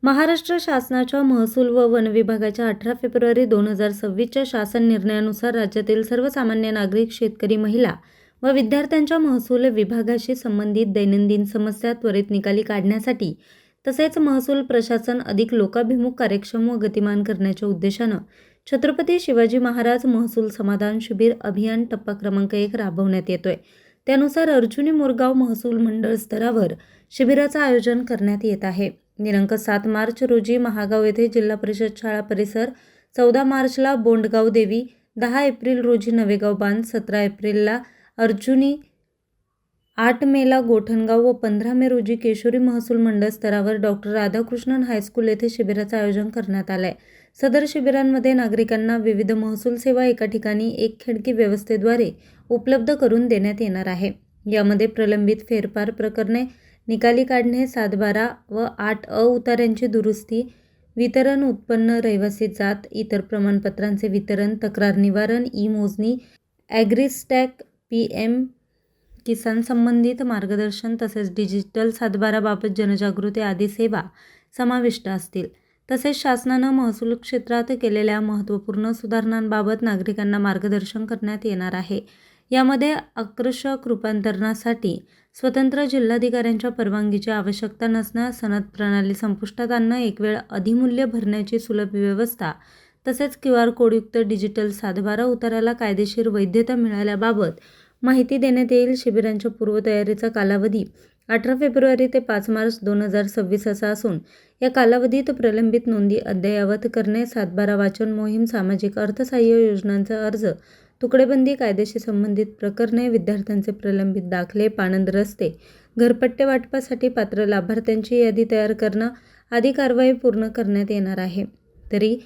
महाराष्ट्र शासनाच्या महसूल व वन विभागाच्या 18 फेब्रुवारी 2026च्या शासन निर्णयानुसार राज्यातील सर्वसामान्य नागरिक, शेतकरी, महिला व विद्यार्थ्यांच्या महसूल विभागाशी संबंधित दैनंदिन समस्या त्वरित निकाली काढण्यासाठी तसेच महसूल प्रशासन अधिक लोकाभिमुख, कार्यक्षम व गतिमान करण्याच्या उद्देशानं छत्रपती शिवाजी महाराज महसूल समाधान शिबिर अभियान टप्पा क्रमांक 1 राबवण्यात येतोय। त्यानुसार अर्जुनी मोरगाव महसूल मंडळ स्तरावर शिबिराचं आयोजन करण्यात येत आहे। दिनांक 7 मार्च रोजी महागाव येथे जिल्हा परिषद शाळा परिसर, 14 मार्चला बोंडगाव देवी, 10 एप्रिल रोजी नवेगाव बांध, 17 एप्रिलला अर्जुनी, 8 मेला गोठणगाव व 15 मे रोजी केशोरी महसूल मंडळ स्तरावर डॉक्टर राधाकृष्णन हायस्कूल येथे शिबिराचं आयोजन करण्यात आलं आहे। सदर शिबिरांमध्ये नागरिकांना विविध महसूल सेवा एका ठिकाणी एक खिडकी व्यवस्थेद्वारे उपलब्ध करून देण्यात येणार आहे। यामध्ये प्रलंबित फेरफार प्रकरणे निकाली काढणे, 7/12 व 8 उतार्यांची दुरुस्ती, वितरण, उत्पन्न, रहिवासी जात, इतर प्रमाणपत्रांचे वितरण, तक्रार निवारण, ई-मोजणी, ॲग्रिस्टॅक, PM किसान संबंधित मार्गदर्शन तसेच डिजिटल 7/12 बाबत जनजागृती आदी सेवा समाविष्ट असतील। तसेच शासनानं महसूल क्षेत्रात केलेल्या महत्त्वपूर्ण सुधारणांबाबत नागरिकांना मार्गदर्शन करण्यात येणार आहे। यामध्ये आकर्षक रूपांतरणासाठी स्वतंत्र जिल्हाधिकाऱ्यांच्या परवानगीची आवश्यकता नसणं, सनद प्रणाली संपुष्टात आणणं, एक वेळ अधिमूल्य भरण्याची सुलभ व्यवस्था तसेच QR कोडयुक्त डिजिटल 7/12 उताराला कायदेशीर वैधता मिळाल्याबाबत माहिती देण्यात येईल। शिबिरांच्या पूर्वतयारीचा कालावधी 18 फेब्रुवारी ते 5 मार्च 2026 असा असून या कालावधीत प्रलंबित नोंदी अद्ययावत करणे, 7/12 वाचन मोहीम, सामाजिक अर्थसहाय्य योजनांचा अर्ज, तुकडेबंदी, कायद्याशी संबंधित प्रकरणे, विद्यार्थ्यांचे प्रलंबित दाखले, पाणंद रस्ते, घरपट्टे वाटपासाठी पात्र लाभार्थ्यांची यादी तयार करणं आदी कारवाई पूर्ण करण्यात येणार आहे। तरी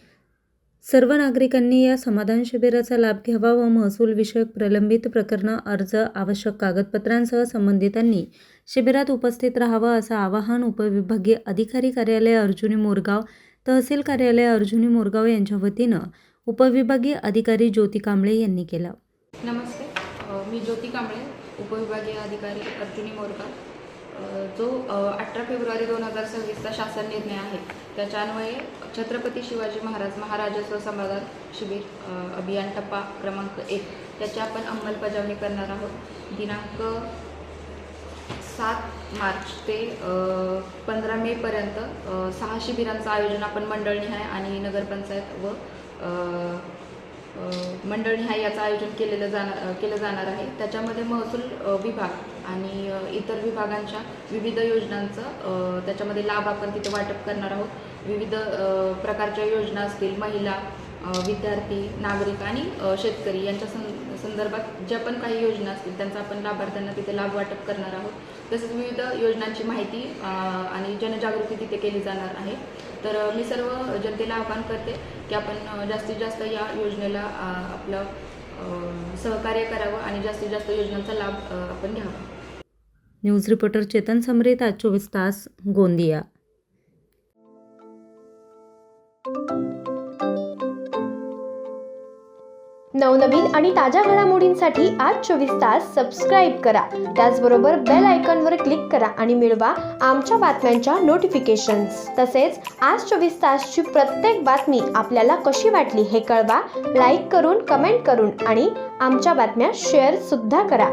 सर्व नागरिकांनी या समाधान शिबिराचा लाभ घ्यावा व महसूल विषयक प्रलंबित प्रकरणं, अर्ज, आवश्यक कागदपत्रांसह संबंधितांनी शिबिरात उपस्थित राहावं असं आवाहन उपविभागीय अधिकारी कार्यालय अर्जुनी मोरगाव, तहसील कार्यालय अर्जुनी मोरगाव यांच्या वतीनं उपविभागीय अधिकारी ज्योती कांबळे यांनी केलं। नमस्ते, मी ज्योती कांबळे, उपविभागीय अधिकारी अर्जुनी मोरगाव। जो 18 फेब्रुवारी 2026चा शासन निर्णय आहे त्याच्या अन्वये छत्रपती शिवाजी महाराज महाराजस्व समाधान शिबिर अभियान टप्पा क्रमांक 1 त्याची आपण अंमलबजावणी करणार आहोत। दिनांक 7 मार्च ते 15 मे पर्यंत 6 शिबिरांचं आयोजन आपण मंडळनिहाय आणि नगरपंचायत व मंडळनिहाय याचं आयोजन केलं जाणार आहे। त्याच्यामध्ये महसूल विभाग आणि इतर विभागांच्या विविध योजनांचं त्याच्यामध्ये लाभ आपण तिथे वाटप करणार आहोत। विविध प्रकारच्या योजना असतील, महिला, विद्यार्थी, नागरिक आणि शेतकरी यांच्या संदर्भात ज्या पण काही योजना असतील त्यांचा आपण लाभार्थ्यांना तिथे लाभ वाटप करणार आहोत। तसेच विविध योजनांची माहिती आणि जनजागृती तिथे केली जाणार आहे। तर मी सर्व जनतेला आवाहन करते की आपण जास्तीत जास्त या योजनेला आपलं सहकार्य करावं आणि जास्तीत जास्त योजनांचा लाभ आपण घ्यावा। न्यूज रिपोर्टर चेतन समरीत, आज 24 तास, गोंदिया। नवनवीन आणि ताज्या घडामोडींसाठी आज 24 तास सबस्क्राईब करा। त्याचबरोबर बेल आयकॉनवर क्लिक करा आणि मिळवा आमच्या बातम्यांच्या नोटिफिकेशन्स। तसेच आज 24 तासची प्रत्येक बातमी आपल्याला कशी वाटली हे कळवा, लाईक करून, कमेंट करून आणि आमच्या बातम्या शेअर सुद्धा करा।